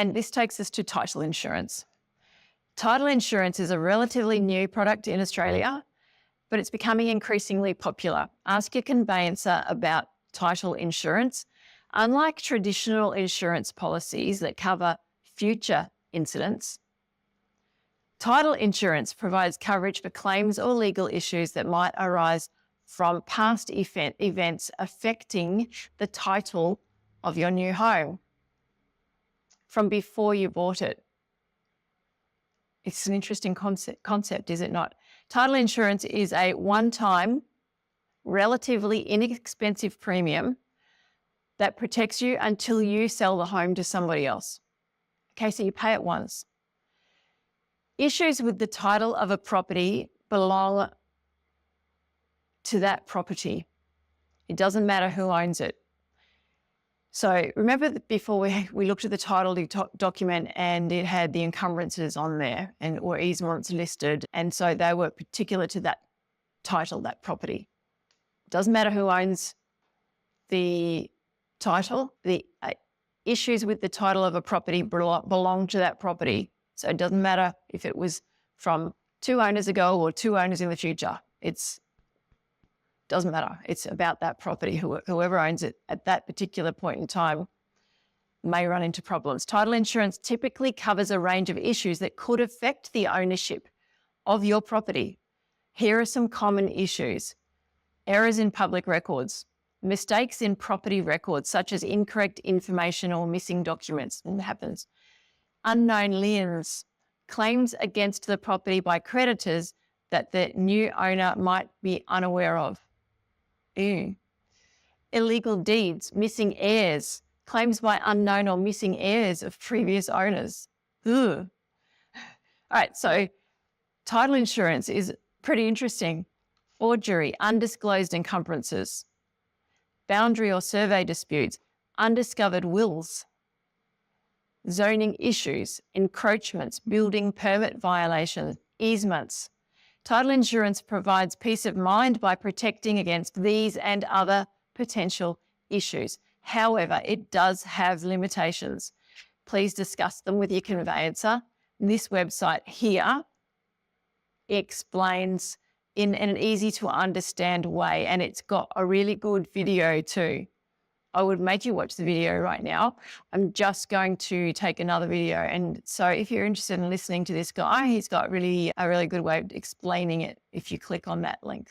And this takes us to title insurance. Title insurance is a relatively new product in Australia, but it's becoming increasingly popular. Ask your conveyancer about title insurance. Unlike traditional insurance policies that cover future incidents, title insurance provides coverage for claims or legal issues that might arise from past events affecting the title of your new home from before you bought it. It's an interesting concept, is it not? Title insurance is a one-time, relatively inexpensive premium that protects you until you sell the home to somebody else. Okay, so you pay it once. Issues with the title of a property belong to that property. It doesn't matter who owns it. So remember that before we looked at the title document and it had the encumbrances on there or easements listed. And so they were particular to that title, that property. It doesn't matter who owns the title. The issues with the title of a property belong to that property. So it doesn't matter if it was from 2 owners ago or 2 owners in the future. Doesn't matter. It's about that property. Whoever owns it at that particular point in time may run into problems. Title insurance typically covers a range of issues that could affect the ownership of your property. Here are some common issues. Errors in public records, mistakes in property records, such as incorrect information or missing documents. It happens. Unknown liens, claims against the property by creditors that the new owner might be unaware of. Illegal deeds, missing heirs, claims by unknown or missing heirs of previous owners. All right, so title insurance is pretty interesting. Forgery, undisclosed encumbrances, boundary or survey disputes, undiscovered wills, zoning issues, encroachments, building permit violations, easements. Title insurance provides peace of mind by protecting against these and other potential issues. However, it does have limitations. Please discuss them with your conveyancer. This website here explains in an easy to understand way, and it's got a really good video too. I would make you watch the video right now. I'm just going to take another video. And so if you're interested in listening to this guy, he's got a really good way of explaining it if you click on that link.